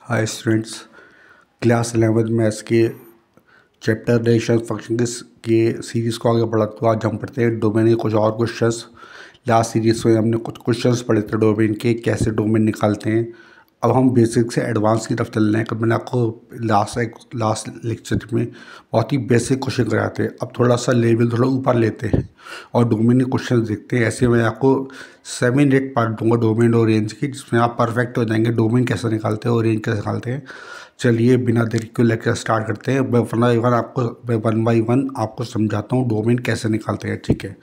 Hi students, class 11 maths के chapter rational function के series को आगे बढ़ा तो आज हम पढ़ते हैं डोमेन के कुछ और क्वेश्चंस। लास्ट सीरीज़ में हमने कुछ क्वेश्चंस पढ़े थे डोमेन के, कैसे डोमेन निकालते हैं। अब हम बेसिक से एडवांस की तरफ चल रहे हैं। कल मैंने आपको लास्ट लेक्चर में बहुत ही बेसिक क्वेश्चन कराए थे। अब थोड़ा सा लेवल थोड़ा ऊपर लेते हैं और डोमेन के क्वेश्चन देखते हैं। ऐसे मैं आपको 7-8 पार्ट दूंगा डोमेन और रेंज की, जिसमें आप परफेक्ट हो जाएंगे डोमेन कैसे निकालते हैं और रेंज कैसे निकालते हैं। चलिए बिना देरी के लेक्चर स्टार्ट करते हैं। मैं वन बाई वन आपको समझाता हूँ डोमेन कैसे निकालते हैं। ठीक है,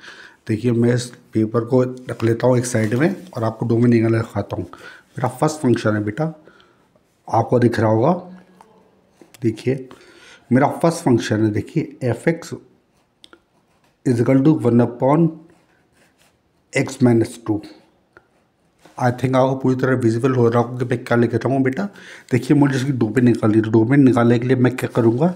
देखिए मैं इस पेपर को रख लेता हूँ एक साइड में और आपको डोमेन निकालने दिखाता हूँ। मेरा फर्स्ट फंक्शन है बेटा, आपको दिख रहा होगा। देखिए मेरा फर्स्ट फंक्शन है, देखिए F X is equal to 1/x-2। I think आपको पूरी तरह विजिबल हो रहा होगा कि मैं क्या लिख रहा हूँ बेटा। देखिए मुझे इसकी डोमेन निकालनी है, तो डोमेन निकालने के लिए मैं क्या करूँगा,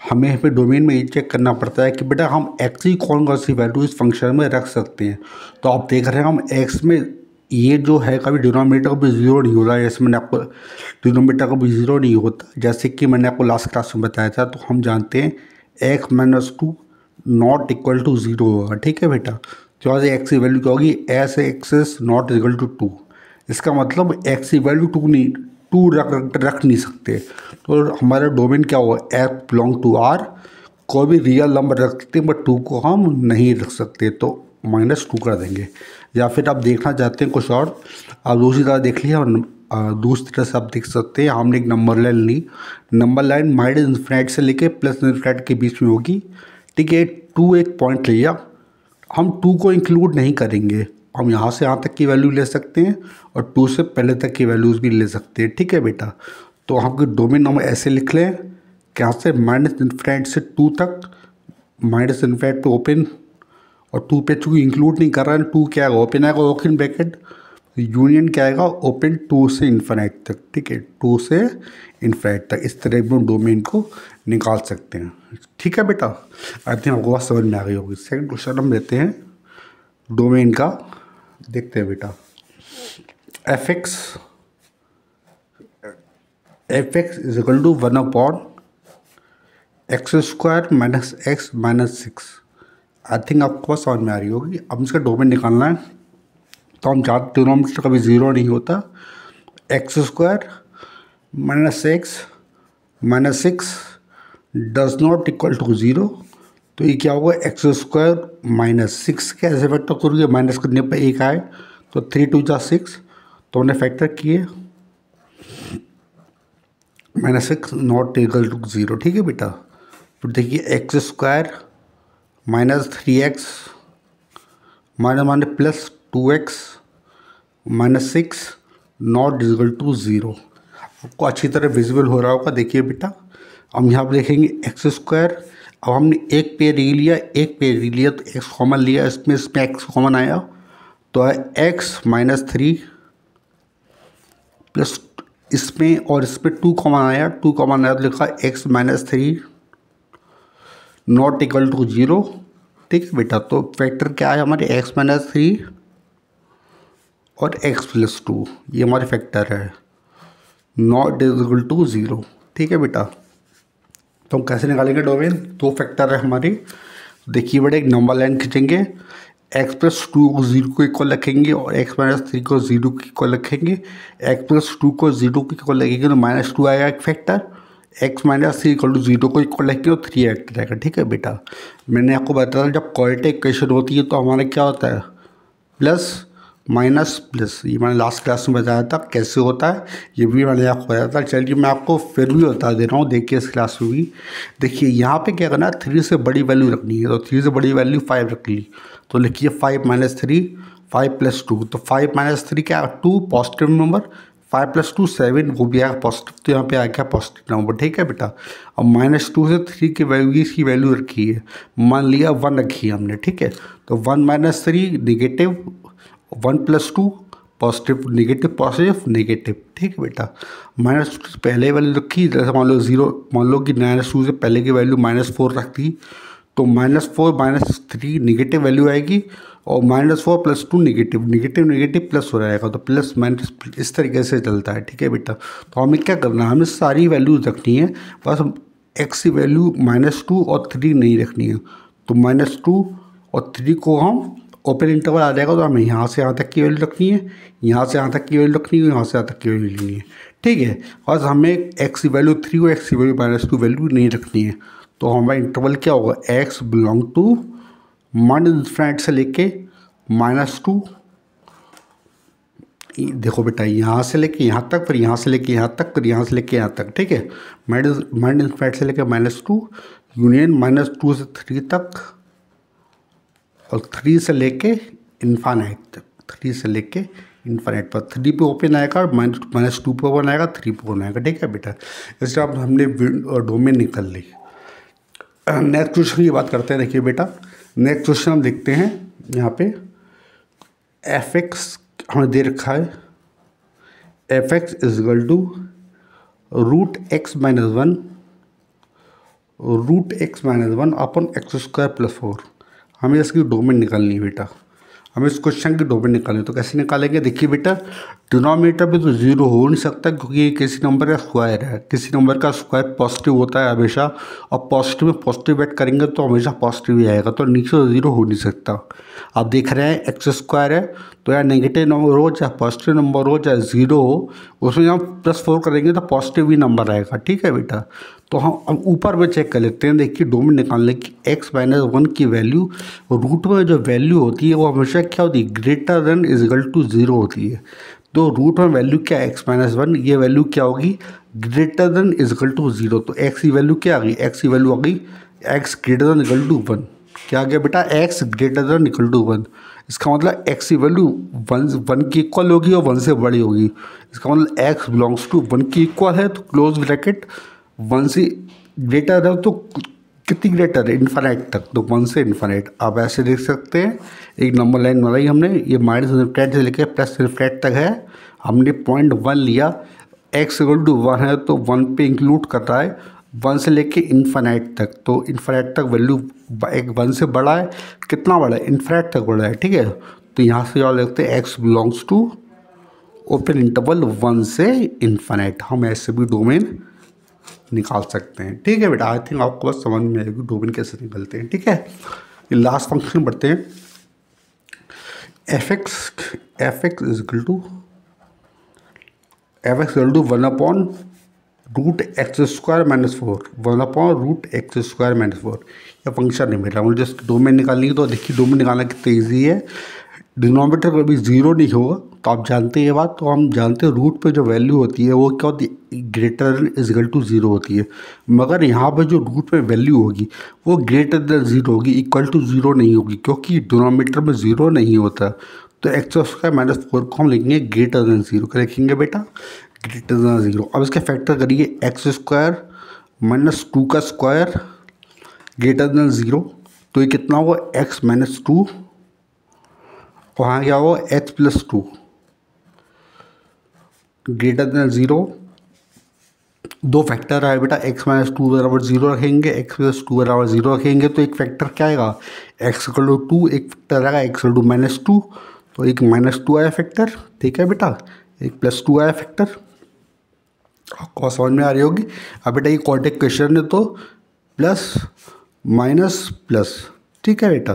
हमें डोमेन में ये चेक करना पड़ता है कि बेटा हम एक्स की कौन कौन सी वैल्यू इस फंक्शन में रख सकते हैं। तो आप देख रहे हैं हम एक्स में ये जो है कभी डिनोमिनेटर कभी ज़ीरो नहीं हो रहा है। जैसे मैंने आपको डिनोमिनेटर कभी ज़ीरो नहीं होता, जैसे कि मैंने आपको लास्ट क्लास में बताया था। तो हम जानते हैं x-2 not equal to zero होगा। ठीक है बेटा, तो आज एक्स की वैल्यू क्या होगी, as X is not equal to 2। इसका मतलब एक्स की वैल्यू 2 नहीं, 2 रख नहीं सकते। तो हमारा डोमेन क्या होगा, एक्स बिलोंग टू आर। कोई भी रियल नंबर रख सकते हैं बट 2 को हम नहीं रख सकते, तो -2 कर देंगे। या फिर आप देखना चाहते हैं कुछ और, आप दूसरी तरह देख लिया। दूसरी तरह से आप देख सकते हैं, हमने एक नंबर लाइन ली। नंबर लाइन -∞ से लेके +∞ के बीच में होगी। ठीक है, 2 एक पॉइंट लिया, हम 2 को इंक्लूड नहीं करेंगे। हम यहाँ से यहाँ तक की वैल्यू ले सकते हैं और 2 से पहले तक की वैल्यूज़ भी ले सकते हैं। ठीक है बेटा, तो हम डोमेन हम ऐसे लिख लें कि यहाँ से -∞ से 2 तक, -∞ पे ओपन और 2 पे चूँकि इंक्लूड नहीं कर रहा है, 2 क्या आएगा, ओपन आएगा ओपन ब्रैकेट, यूनियन क्या आएगा, ओपन 2 से इन्फिनिट तक। ठीक है, 2 से इन्फिनिट तक। इस तरह हम डोमेन को निकाल सकते हैं। ठीक है बेटा, आई थिंक आपको बात समझ में आ गई होगी। सेकंड क्वेश्चन हम लेते हैं डोमेन का, देखते हैं बेटा। F X is equal to 1/x² - I think आपको बात समझ में आ रही होगी। अब इसका डोमेन निकालना है, तो हम जानते हैं डिनोमिनेटर कभी ज़ीरो नहीं होता। x² - x does not equal to 0। तो ये क्या होगा, x² - 6 कैसे फैक्टर करोगे, माइनस करने पर 1 आए तो 3 × 2 = 6, तो हमने फैक्टर किए -6 नॉट इक्वल टू 0। ठीक है बेटा, तो देखिए x² - 3x +2x - 6 not equal to 0। आपको अच्छी तरह विजिबल हो रहा होगा। देखिए बेटा, हम यहाँ पर देखेंगे x²। अब हमने एक पेयर ये लिया, एक पेयर ये लिया, तो x कॉमन लिया, इसमें x कॉमन आया तो है x - 3 प्लस इसमें और इसमें 2 कॉमन आया, 2 कॉमन आया तो लिखा x - 3 नॉट इक्वल टू 0। ठीक है बेटा, तो फैक्टर क्या है हमारे, x - 3 और x + 2, ये हमारे फैक्टर है, नॉट इक्वल टू 0। ठीक है बेटा, तो हम कैसे निकालेंगे डोमेन, 2 फैक्टर है हमारे। देखिए बेटा, एक नंबर लाइन खींचेंगे, x + 2 को 0 को इक्वल रखेंगे और x - 3 को 0 को इक्वल रखेंगे। x + 2 को 0 को इक्वल रखेंगे तो -2 आएगा एक फैक्टर, x - 3 = 0 को इक्वल रखेंगे तो 3 फैक्टर आएगा। ठीक है बेटा, मैंने आपको बताया जब क्वाड्रेटिक इक्वेशन होती है तो हमारा क्या होता है, प्लस माइनस प्लस। ये मैंने लास्ट क्लास में बताया था कैसे होता है, ये भी मैंने आपको बताया था। चलिए मैं आपको फिर भी बता दे रहा हूँ, देखिए इस क्लास में भी। देखिए यहाँ पे क्या करना है, 3 से बड़ी वैल्यू रखनी है, तो 3 से बड़ी वैल्यू 5 रख ली, तो लिखिए 5 - 3 5 + 2, तो 5 - 3 क्या, 2 पॉजिटिव नंबर, 5 + 2 7, वो भी आएगा पॉजिटिव, तो यहाँ पे आ गया पॉजिटिव नंबर। ठीक है बेटा, अब -2 से 3 की वैल्यू रखी है, मान लिया 1 रखी है हमने। ठीक है, तो 1 - 3 negative, 1 + 2 positive negative positive negative. ठीक है बेटा, -2 से पहले वैल्यू रखी, जैसे मान लो 0, मान लो कि -2 से पहले की वैल्यू -4 रख दी, तो -4 - 3 नेगेटिव वैल्यू आएगी और -4 + 2 नेगेटिव, नेगेटिव नेगेटिव प्लस हो जाएगा, तो प्लस माइनस इस तरीके से चलता है। ठीक है बेटा, तो हमें क्या करना है, हमें सारी वैल्यूज रखनी है, बस x की वैल्यू -2 और 3 नहीं रखनी है। तो -2 और 3 को हम ओपन इंटरवल आ जाएगा, तो हमें यहाँ से यहाँ तक की वैल्यू रखनी है, यहाँ से यहाँ तक की वैल्यू रखनी है, यहाँ से यहाँ तक की वैल्यू लेनी है। ठीक है, बस हमें x की वैल्यू 3 और x की वैल्यू -2 वैल्यू नहीं रखनी है। तो हमारा इंटरवल क्या होगा, x बिलोंग टू -∞ से लेके -2, देखो बेटा यहाँ से लेके यहाँ तक, फिर यहाँ से लेके यहाँ तक, फिर यहाँ से लेके यहाँ तक। ठीक है, -∞ से लेके -2 यूनियन -2 से 3 तक, और 3 से लेके इन्फानाइट तक, 3 से लेके इन्फानाइट पर 3 पे ओपन आएगा, -2 पे ओपन आएगा, 3 पे ओपन आएगा। ठीक है बेटा, इससे अब हमने डोमेन निकाल ली। नेक्स्ट क्वेश्चन की बात करते हैं। देखिए बेटा, नेक्स्ट क्वेश्चन हम देखते हैं यहाँ पे f(x) हमें दे रखा है, f(x) = √x - 1 √x - 1 अपन x² + 4। हमें इसकी डोमेन निकालनी है बेटा, हमें इस क्वेश्चन की डोमेन निकालनी है। तो कैसे निकालेंगे, देखिए बेटा, डिनोमिनेटर पे तो 0 हो नहीं सकता, क्योंकि ये किसी नंबर का स्क्वायर है, किसी नंबर का स्क्वायर पॉजिटिव होता है हमेशा, और पॉजिटिव में पॉजिटिव ऐड करेंगे तो हमेशा पॉजिटिव ही आएगा, तो नीचे तो 0 हो नहीं सकता। आप देख रहे हैं x² है, तो या नेगेटिव नंबर हो चाहे पॉजिटिव नंबर हो चाहे 0 हो, उसमें हम +4 करेंगे तो पॉजिटिव ही नंबर आएगा। ठीक है बेटा, तो हम ऊपर में चेक कर लेते हैं। देखिए डोमेन निकालने की x - 1 की वैल्यू, रूट में जो वैल्यू होती है वो हमेशा क्या होती है, ग्रेटर देन = 0 होती है। तो रूट में वैल्यू क्या है, x - 1, ये वैल्यू क्या होगी, ग्रेटर देन = 0। तो x की वैल्यू क्या आ गई, x की वैल्यू आ गई x ग्रेटर देन = 1। क्या आ गया बेटा, x ग्रेटर देन = 1। इसका मतलब x की वैल्यू 1 की इक्वल होगी और 1 से बड़ी होगी। इसका मतलब x बिलोंग्स टू 1 की इक्वल है, तो क्लोज ब्रैकेट 1 से ग्रेटर है, तो कितनी ग्रेटर है, इन्फानाइट तक, तो 1 से इन्फानाइट। आप ऐसे देख सकते हैं, एक नंबर लाइन बनाई हमने, ये -∞ से लेकर +∞ तक है, हमने 0.1 लिया, x = 1 है तो 1 पे इंक्लूड कर रहा है, 1 से लेके इन्फानाइट तक, तो इन्फानाइट तक वैल्यू एक 1 से बड़ा है, कितना बड़ा है, इन्फानाइट तक बड़ा है। ठीक है, तो यहाँ से और लिखते हैं x belongs to open interval 1 से इन्फानाइट। हम ऐसे भी डोमेन निकाल सकते हैं। ठीक है बेटा, आई थिंक आपको बस समझ में आएगी डोमेन कैसे निकलते हैं। ठीक है, ये लास्ट फंक्शन बढ़ते हैं। f(x) = 1/√x² - 4 यह फंक्शन नहीं मिला मुझे, जस्ट डोमेन निकालनी है। तो देखिए डोमेन निकालना कितना ईजी है, डिनोमिनेटर कभी 0 नहीं होगा, तो आप जानते हैं ये बात। तो हम जानते हैं रूट पे जो वैल्यू होती है वो क्या होती है, ग्रेटर देन = 0 होती है, मगर यहाँ पे जो रूट पे वैल्यू होगी वो ग्रेटर देन 0 होगी, इक्वल टू 0 नहीं होगी, क्योंकि डिनोमिनेटर में 0 नहीं होता। तो x² - 4 को हम लिखेंगे ग्रेटर देन 0। क्या लिखेंगे बेटा, ग्रेटर देन 0। अब इसका फैक्टर करिए, x² - 2 का स्क्वायर ग्रेटर देन 0, तो ये कितना होगा, x - 2, वहाँ क्या होगा, x + 2 ग्रेटर देन 0। दो फैक्टर आए बेटा, x - 2 = 0 रखेंगे, x + 2 = 0 रखेंगे, तो एक फैक्टर क्या आएगा, x = 2, एक फैक्टर आएगा x = -2, तो एक -2 आया फैक्टर। ठीक है बेटा, एक +2 आया फैक्टर। आपको समझ में आ रही होगी। अब बेटा ये क्वाड्रेटिक क्वेश्चन है, तो प्लस माइनस प्लस। ठीक है बेटा,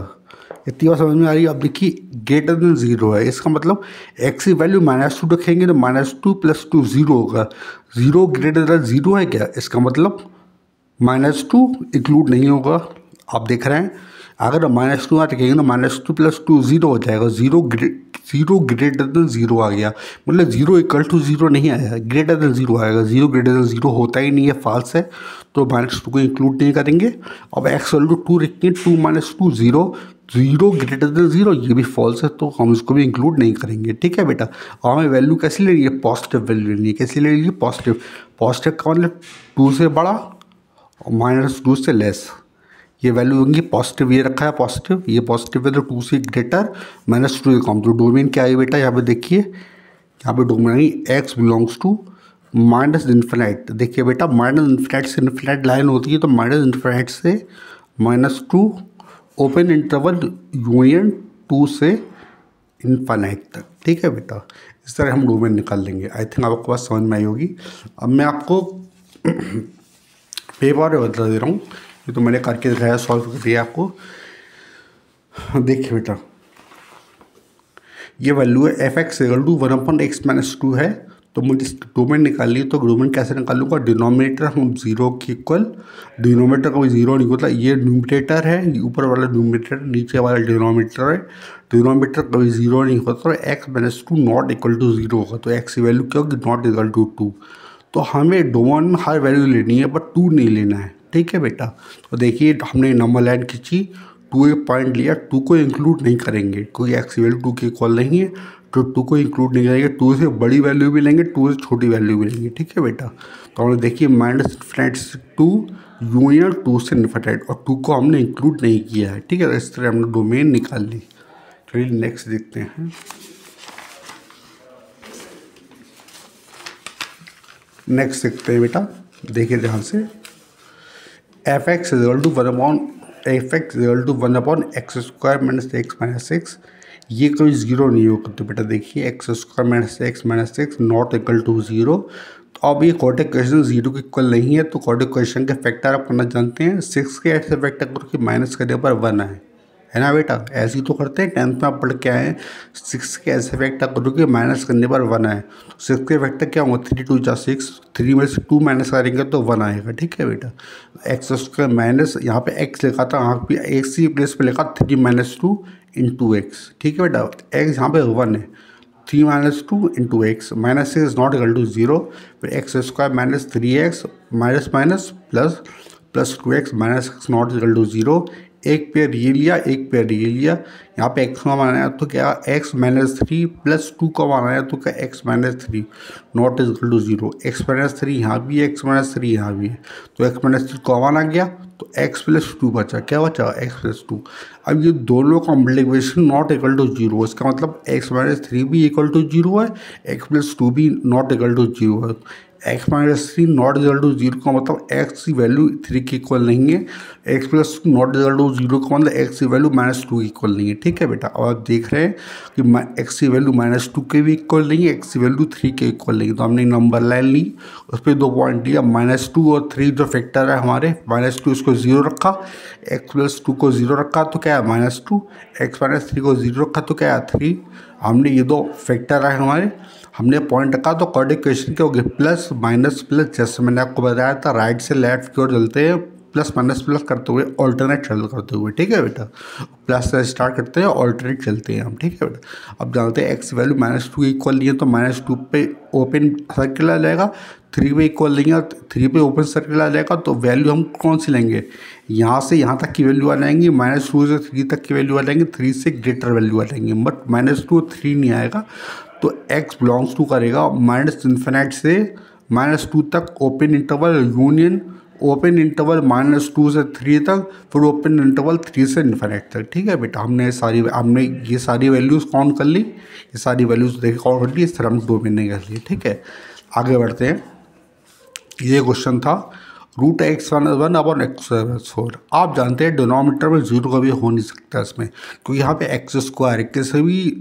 इतनी बात समझ में आ रही है। अब देखिए ग्रेटर देन 0 है, इसका मतलब x की वैल्यू -2 रखेंगे तो -2 + 2 0 होगा। 0 ग्रेटर देन 0 है क्या, इसका मतलब -2 इंक्लूड नहीं होगा। आप देख रहे हैं, अगर -2 रखेंगे तो -2 + 2 0 हो जाएगा, 0 ग्रेटर देन 0 आ गया, मतलब 0 = 0 नहीं आया, ग्रेटर देन 0 आएगा। 0 ग्रेटर देन 0 होता ही नहीं है, फॉल्स है, तो -2 को इंक्लूड नहीं करेंगे। अब x = 2 रखेंगे, 2 - 2 0, 0 ग्रेटर देन 0, ये भी फॉल्स है, तो हम इसको भी इंक्लूड नहीं करेंगे। ठीक है बेटा, और हमें वैल्यू कैसी लेनी है, पॉजिटिव वैल्यू लेनी है। कैसी लेनी है, पॉजिटिव। पॉजिटिव का मतलब 2 से बड़ा और -2 से लेस, ये वैल्यू होंगी पॉजिटिव। ये रखा है पॉजिटिव, ये पॉजिटिव है, तो 2 से ग्रेटर -2 से कम। तो डोमेन क्या है बेटा, यहाँ पे देखिए, यहाँ पे डोमेन आई x बिलोंग्स टू -∞। देखिए बेटा, -∞ से इन्फिनिट लाइन होती है, तो -∞ से -2 ओपन इंटरवल यूनियन 2 से इन्फाइनाइट तक। ठीक है बेटा, इस तरह हम डोमेन निकाल लेंगे। आई थिंक आपको बात समझ में आई होगी। अब मैं आपको पेपर में बता दे रहा हूँ, ये तो मैंने करके दिखाया, सॉल्व कर दिया आपको। देखिए बेटा, ये वैल्यू है F x equal to 1/x-2 है। तो मुझे डोमेन निकालिए, तो डोमेन कैसे निकालूंगा? डिनोमिनेटर हम 0 के इक्वल, डिनोमिनेटर का भी 0 नहीं होता, ये न्यूमरेटर है, ऊपर वाला न्यूमरेटर, नीचे वाला डिनोमिनेटर है। डिनोमिनेटर कभी 0 नहीं होता, तो x-2 नॉट इक्वल टू 0 होगा। तो x की वैल्यू क्या होगी? Not equal to 2। तो हमें डोमेन में हर वैल्यू लेनी है, बट 2 नहीं लेना है। ठीक है बेटा, तो देखिए हमने नंबर लाइन खींची, 2 एक पॉइंट लिया, 2 को इंक्लूड नहीं करेंगे, कोई एक्स की वैल्यू 2 के इक्वल नहीं है, तो 2 को इंक्लूड नहीं करेंगे। 2 से बड़ी वैल्यू भी लेंगे, 2 से छोटी वैल्यू भी लेंगे। ठीक है बेटा, तो हमने देखिए -∞ से 2 यूनियन 2 से इन्फिनिट, और 2 को हमने इंक्लूड नहीं किया है। ठीक है, इस तरह हमने डोमेन निकाल ली। चलिए नेक्स्ट देखते हैं। नेक्स्ट देखते हैं बेटा, देखिए ध्यान से, F x equal to 1/x² - ये कोई 0 नहीं होगा। तो बेटा देखिए x² - x not equal to 0। तो अब ये क्वाड्रेटिक इक्वेशन 0 के इक्वल नहीं है, तो क्वाड्रेटिक इक्वेशन के फैक्टर आप करना जानते हैं, 6 के ऐसे फैक्टर करके माइनस करने पर 1 है ना बेटा? ऐसे ही तो करते हैं, 10th में आप पढ़ के आए हैं, 6 के ऐसे फैक्टर करोगे माइनस करने पर 1 है। तो 6 के फैक्टर क्या होगा? 3 × 2 = 6, 3 में से 2 माइनस करेंगे तो 1 आएगा। ठीक है बेटा, x² माइनस, यहाँ पे x लिखा था, यहाँ पे x की प्लेस पे लिखा 3 - 2 × x। ठीक है बेटा, x यहाँ पे 1 है, 3 - 2 × x, -6 नॉट इक्वल टू 0, फिर x² - 3x minus minus plus 2x -6 not equal to 0। एक पेयर ये लिया, एक पेयर ये लिया, यहाँ पे x का मान आया तो क्या x - 3 प्लस 2 का मान आया तो क्या x - 3 not equal to 0। x - 3 यहाँ भी है, x - 3 यहाँ भी है, तो x - 3 का मान आ गया, तो x + 2 बचा। क्या बचा? x + 2। अब ये दोनों का मल्टीप्लिकेशन नॉट इक्वल टू 0, इसका मतलब x - 3 भी इक्वल टू 0 है, x + 2 भी नॉट इक्वल टू 0 है। x - 3 नॉट इक्वल टू 0 का मतलब x की वैल्यू 3 के इक्वल नहीं है, x + 2 नॉट इक्वल टू 0 का मतलब x की वैल्यू -2 के इक्वल नहीं है। ठीक है बेटा, और आप देख रहे हैं कि x की वैल्यू -2 के भी इक्वल नहीं है, x की वैल्यू 3 के इक्वल नहीं है। तो हमने नंबर लाइन ली, उस पर 2 पॉइंट लिया, -2 और 3 जो फैक्टर है हमारे, -2 इसको 0 रखा, x + 2 को 0 रखा तो क्या है? -2, x - 3 को 0 रखा तो क्या है? 3। हमने ये 2 फैक्टर है हमारे, हमने पॉइंट रखा, तो क्वाड्रेटिक इक्वेशन क्या होगी? प्लस माइनस प्लस, जैसे मैंने आपको बताया था राइट से लेफ्ट की ओर चलते हैं, प्लस माइनस प्लस करते हुए, ऑल्टरनेट करते हुए। ठीक है बेटा, प्लस से स्टार्ट करते हैं, ऑल्टरनेट चलते हैं हम। ठीक है बेटा, अब जानते हैं x वैल्यू -2 इक्वल नहीं है, तो -2 पे ओपन सर्किल आ जाएगा, 3 पे इक्वल नहीं है, 3 पे ओपन सर्किल आ जाएगा। तो वैल्यू हम कौन सी लेंगे? यहाँ से यहाँ तक की वैल्यू आ जाएंगी, -2 से 3 तक की वैल्यू आ जाएंगी, 3 से ग्रेटर वैल्यू आ जाएंगी, बट -2 3 नहीं आएगा। तो x बिलोंग्स टू करेगा -∞ से -2 तक, open interval union, open interval -2 से 3 तक, फिर ओपन इंटरवल 3 से इन्फिनिट तक। ठीक है बेटा, हमने ये सारी वैल्यूज़ काउंट कर ली, ये सारी वैल्यूज़ देखिए काउंट कर ली, इस तरह हम डोमेन नहीं कर ली। ठीक है, आगे बढ़ते हैं। ये क्वेश्चन था √x1/x²। आप जानते हैं डिनोमिनेटर में 0 कभी हो नहीं सकता इसमें, क्योंकि यहाँ पे x²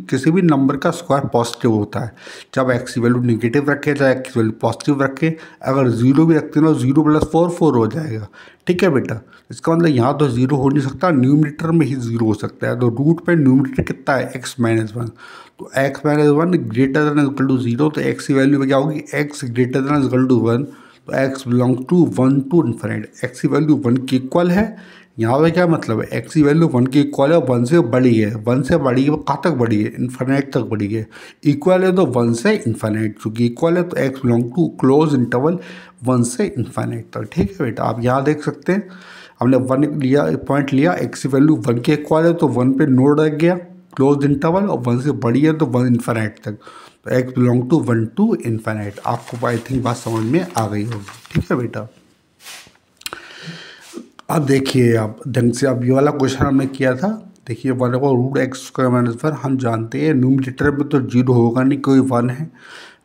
किसी भी नंबर का स्क्वायर पॉजिटिव होता है। जब x की वैल्यू निगेटिव रखे, चाहे x की वैल्यू पॉजिटिव रखे, अगर 0 भी रखते ना, 0 + 4 4 हो जाएगा। ठीक है बेटा, इसका मतलब यहाँ तो 0 हो नहीं सकता, न्यूमरेटर में ही 0 हो सकता है। तो रूट पे न्यूमरेटर कितना है? x - 1। तो x - 1 greater than equal to 0, तो x की वैल्यू क्या होगी? x greater than equal to 1, तो x belong to 1 to infinite. x की वैल्यू 1 के इक्वल है, यहाँ पे क्या मतलब है? x की वैल्यू 1 के इक्वल है, 1 से बड़ी है, 1 से बड़ी है, वो कहाँ तक बड़ी है? इन्फिनिट तक बड़ी है। इक्वल है तो 1 से इन्फिनिट, चूँकि इक्वल है तो x belong to close interval 1 से इन्फिनिट तक। ठीक है बेटा, आप यहाँ देख सकते हैं, हमने 1 लिया, पॉइंट लिया, x की वैल्यू 1 के इक्वल है तो 1 पे नोड रख गया, क्लोज इंटरवल, और 1 से बड़ी है तो 1 इन्फिनिट तक, तो x belong to 1 to infinite. आपको आई थिंक बात समझ में आ गई होगी। ठीक है बेटा, अब देखिए आप ढंग से, अब ये वाला क्वेश्चन हमने किया था। देखिए 1/√x², हम जानते हैं न्यूमरेटर में तो 0 होगा नहीं, कोई 1 है,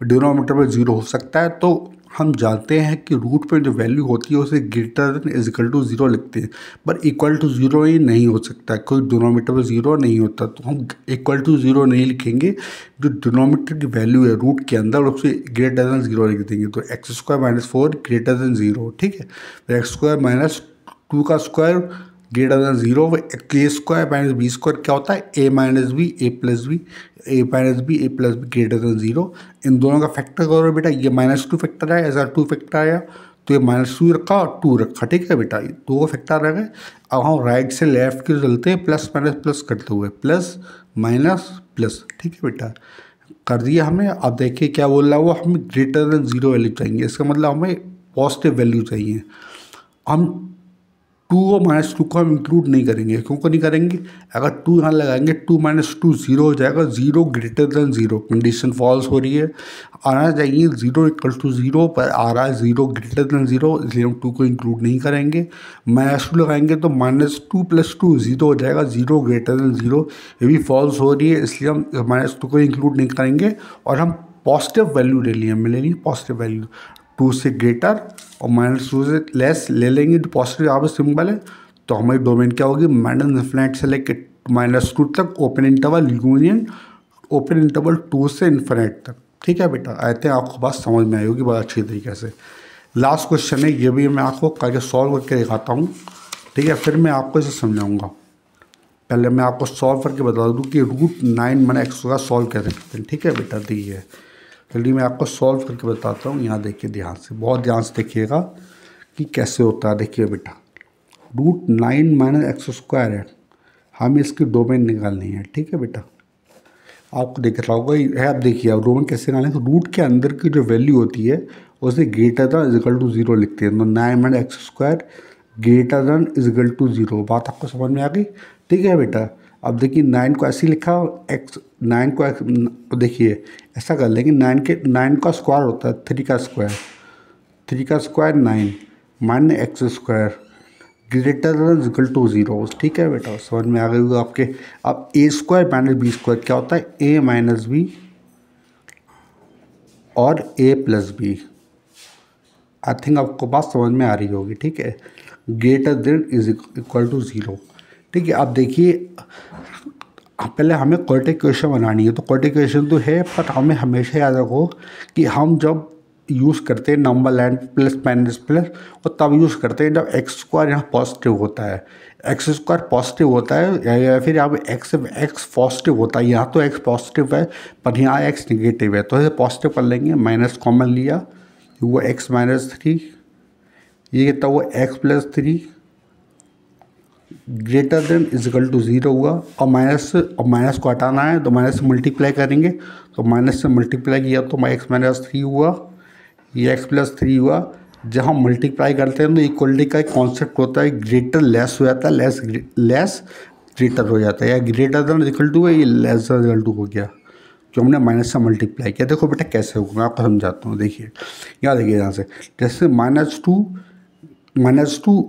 डिनोमिनेटर में 0 हो सकता है। तो हम जानते हैं कि रूट पे जो वैल्यू होती है उसे greater than is equal to zero लिखते हैं, पर इक्वल टू ज़ीरो ही नहीं हो सकता, कोई डिनोमिनेटर में ज़ीरो नहीं होता, तो हम इक्वल टू ज़ीरो नहीं लिखेंगे, जो डिनोमिनेटर की वैल्यू है रूट के अंदर उसे ग्रेटर देन ज़ीरो लिख देंगे। तो X square minus 4 greater than zero, ठीक है। तो एक्स स्क्वायर माइनस 2 का square greater than zero. A square minus B square क्या होता है, A minus B A plus B, A minus B A plus B greater than zero. इन दोनों का फैक्टर करो बेटा, ये -2 फैक्टर आया, ऐसा 2 फैक्टर आया तो ये -2 रखा और 2 रखा, ठीक है बेटा, दो का फैक्टर आ गए। अब हम राइट से लेफ्ट की चलते हैं, प्लस माइनस प्लस करते हुए, प्लस माइनस प्लस, ठीक है बेटा, कर दिया हमने। अब देखिए क्या बोल रहा है वो, हमें ग्रेटर देन ज़ीरो वैल्यू चाहिए, इसका मतलब हमें पॉजिटिव वैल्यू चाहिए। हम 2 और -2 को हम इंक्लूड नहीं करेंगे, क्यों नहीं करेंगे, अगर 2 यहाँ लगाएंगे 2 - 2 0 हो जाएगा, 0 greater than zero, condition false हो रही है, आना चाहिए 0 इक्वल टू ज़ीरो, पर आ रहा है 0 ग्रेटर देन ज़ीरो, इसलिए हम 2 को इंक्लूड नहीं करेंगे। -2 लगाएंगे तो -2 + 2 0 हो जाएगा, 0 ग्रेटर देन ज़ीरो, ये भी फॉल्स हो रही है, इसलिए हम -2 को इंक्लूड नहीं करेंगे और हम पॉजिटिव वैल्यू ले लिए, हमें ले ली पॉजिटिव वैल्यू, 2 से ग्रेटर और -2 से लेस ले लेंगे, तो पॉजिटिव यहाँ पे सिंबल है, तो हमारी डोमेन क्या होगी, -∞ से लेकर -2 तक, open interval union open interval 2 से इन्फिनिट तक, ठीक है बेटा। आते हैं, आपको बात समझ में आई होगी बहुत अच्छी तरीके से। लास्ट क्वेश्चन है, ये भी मैं आपको करके सॉल्व करके दिखाता हूँ, ठीक है, फिर मैं आपको इसे समझाऊँगा। पहले मैं आपको सॉल्व करके बता दूँ कि √9 मैंने x का सॉल्व कैसे करते हैं, ठीक है बेटा। देखिए जल्दी मैं आपको सॉल्व करके बताता हूँ, यहाँ देखिए ध्यान से, बहुत ध्यान से देखिएगा कि कैसे होता है। देखिए बेटा, √9 - x² है, हमें इसकी डोमेन निकालनी है, ठीक है बेटा। आपको दिख रहा होगा है, आप देखिए आप डोमेन कैसे निकालें, तो रूट के अंदर की जो वैल्यू होती है उसे greater than is equal to zero लिखते हैं, तो 9 - x² greater than is equal to zero. बात आपको समझ में आ गई, ठीक है बेटा। अब देखिए 9 को ऐसे लिखा, एक्स 9 को देखिए ऐसा कर लेंगे, 9 का स्क्वायर होता है 3 का स्क्वायर, 3 का square 9 minus x square greater than equal to zero, ठीक है बेटा, समझ में आ गई होगा आपके। अब a² माइनस b² क्या होता है, a माइनस बी और a plus b. I think आपको बात समझ में आ रही होगी, ठीक है, greater than is equal to zero, ठीक है। अब देखिए पहले हमें क्वाड्रेटिक इक्वेशन बनानी है, तो क्वाड्रेटिक इक्वेशन तो है, पर हमें हमेशा याद रखो कि हम जब यूज़ करते हैं number line plus minus plus, और तब यूज़ करते हैं जब x² यहाँ पॉजिटिव होता है, x² पॉजिटिव होता है, या फिर यहाँ पे x पॉजिटिव होता है। यहाँ तो x पॉजिटिव है पर यहाँ x निगेटिव है, तो इसे पॉजिटिव कर लेंगे, माइनस कॉमन लिया, वो x - 3, ये कितना हुआ x + 3 greater than is equal to zero हुआ। और माइनस को हटाना है, तो माइनस से मल्टीप्लाई करेंगे, तो माइनस से मल्टीप्लाई किया तो x - 3 हुआ, ये x + 3 हुआ। जब हम मल्टीप्लाई करते हैं तो इक्वलिटी का एक कॉन्सेप्ट होता है, ग्रेटर लेस हो जाता है, लेस ग्रेटर हो जाता है, या ग्रेटर देन इक्वल टू है, ये लेस देन इक्वल टू हो गया, जो हमने माइनस से मल्टीप्लाई किया। देखो बेटा कैसे होगा, मैं आपको समझाता हूँ। देखिए यहाँ देखिए, यहाँ से जैसे -2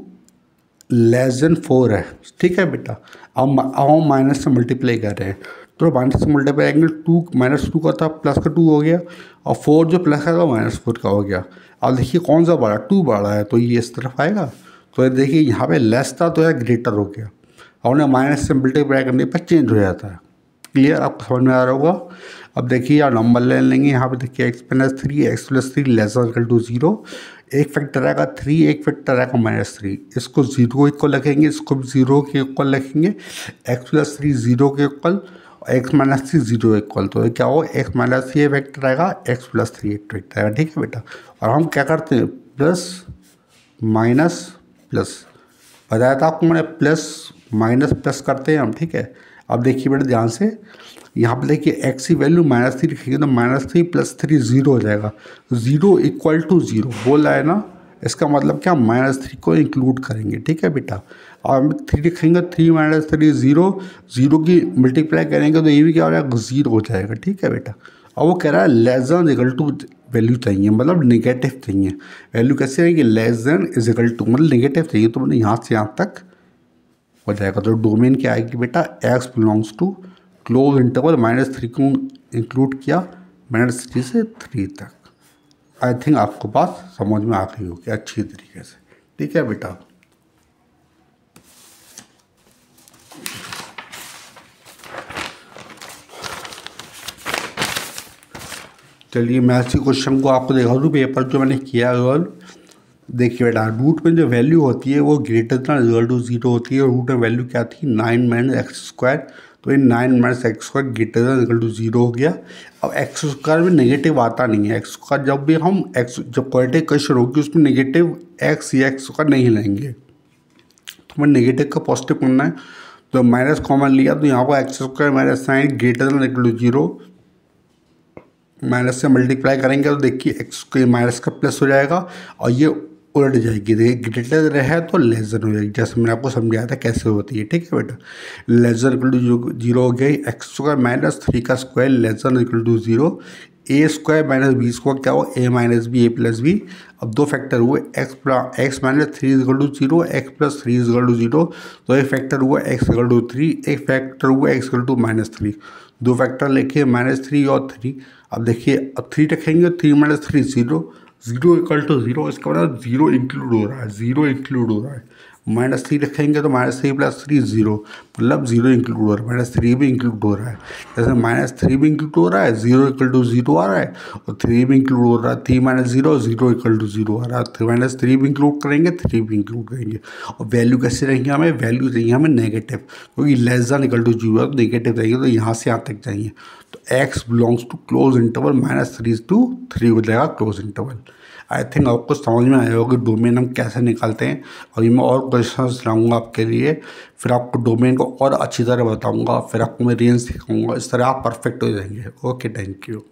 लेस देन 4 है, ठीक है बेटा। अब हम माइनस से मल्टीप्लाई कर रहे हैं, तो माइनस से मल्टीप्लाई करेंगे, -2 का था प्लस का 2 हो गया, और 4 जो प्लस का था -4 का हो गया। अब देखिए कौन सा बड़ा, 2 बड़ा है, तो ये इस तरफ आएगा, तो देखिए यहाँ पे लेस था तो यह ग्रेटर हो गया, और उन्हें माइनस से मल्टीप्लाई करने पर चेंज हो जाता है। क्लियर, आपको समझ में आ रहा होगा। अब देखिए यार नंबर ले लेंगे, यहाँ पे देखिए x - 3 x + 3 less than equal to zero, एक फैक्टर आएगा 3, एक फैक्टर आएगा -3, इसको ज़ीरो इक्वल रखेंगे, इसको भी ज़ीरो के इक्वल रखेंगे, x + 3 ज़ीरो के इक्वल, x - 3 ज़ीरो इक्वल, तो क्या हो x - 3 फैक्टर आएगा, x + 3 एक फैक्टर आएगा, ठीक है बेटा। और हम क्या करते हैं, प्लस माइनस प्लस, बताया था आपको मैंने, प्लस माइनस प्लस करते हैं हम, ठीक है। अब देखिए बेटा ध्यान से, यहाँ पे देखिए x की वैल्यू -3 लिखेंगे, तो -3 + 3 ज़ीरो हो जाएगा, ज़ीरो इक्वल टू ज़ीरो बोल रहा है ना, इसका मतलब क्या, -3 को इंक्लूड करेंगे, ठीक है बेटा। और हम 3 लिखेंगे, 3 - 3 ज़ीरो, ज़ीरो की मल्टीप्लाई करेंगे तो ये भी क्या हो जाएगा, ज़ीरो हो जाएगा, ठीक है बेटा। और वो कह रहा है less than equal to value चाहिए, मतलब निगेटिव चाहिए। वैल्यू कैसे रहेगी, less than is equal to, मतलब निगेटिव चाहिए, तो मैंने यहाँ से यहाँ तक हो जाएगा। तो डोमेन क्या आएगी बेटा, x belongs to close interval -3 को इंक्लूड किया, -3 से 3 तक। आई थिंक आपको बात समझ में आ गई होगी अच्छी तरीके से। ठीक है बेटा, चलिए मैं इसी क्वेश्चन को आपको दिखा दूँ पेपर जो मैंने किया है। देखिए बेटा, रूट में जो वैल्यू होती है वो ग्रेटर देन इक्वल टू 0 होती है। रूट में वैल्यू क्या थी 9 माइनस एक्स स्क्वायर, तो ये 9 minus x square greater than equal to 0 हो गया। अब एक्स स्क्वायर में नेगेटिव आता नहीं है। एक्स स्क्वायर जब भी हम एक्स जब क्वाड्रेटिक इक्वेशन होगी उसमें नेगेटिव एक्स या एक्स स्क्वायर नहीं लेंगे, तो हमें नेगेटिव का पॉजिटिव करना है। तो माइनस कॉमन लिया तो यहाँ पर x square minus 9 greater than equal to 0, minus से मल्टीप्लाई करेंगे तो देखिए एक्स के माइनस का प्लस हो जाएगा और ये उलट जाएगी। देखिए ग्रेटर रहे तो लेस देन हो जाएगी, जैसे मैंने आपको समझाया था कैसे होती है। ठीक है बेटा, लेस देन इक्वल टू 0 हो गई। एक्स स्क्वायर माइनस 3 का square less than equal to 0। A square minus B square क्या हो, a minus B A plus b. अब दो फैक्टर हुए, x minus 3 equal to 0, x plus 3 equal to 0। तो एक फैक्टर हुआ एक्स इक्वल टू 3, एक फैक्टर हुआ एक्स इक्वल टू माइनस 3। दो फैक्टर लिखे -3 और 3। अब देखिए अब 3 रखेंगे, 3 माइनस 3 0, 0 इक्वल टू 0, इसका मतलब 0 इंक्लूड हो रहा है, 0 इंक्लूड हो रहा है। -3 रखेंगे तो -3 प्लस 3 0, मतलब 0 इंक्लूड हो रहा है। -3 भी इंक्लूड हो रहा है, जैसे -3 भी इंक्लूड हो रहा है, 0 इक्वल टू 0 आ रहा है, और 3 भी इंक्लूड हो रहा है। 3 माइनस 0, 0 इक्वल टू 0 आ रहा है। -3 भी इंक्लूड करेंगे, 3 भी इंक्लूड करेंगे। और वैल्यू कैसे रहेंगे, हमें वैल्यू चाहिए हमें नेगेटिव, क्योंकि लेस देन इक्वल टू 0 तो नेगेटिव रहेंगे, तो यहाँ से यहाँ तक चाहिए। तो x belongs to close interval -3 to 3 हो जाएगा क्लोज इंटरवल। आई थिंक आपको समझ में आया होगा कि डोमेन हम कैसे निकालते हैं, और ये मैं और क्वेश्चंस लाऊंगा आपके लिए, फिर आपको डोमेन को और अच्छी तरह बताऊंगा, फिर आपको मैं रेंज सिखाऊंगा, इस तरह आप परफेक्ट हो जाएंगे। Okay, thank you.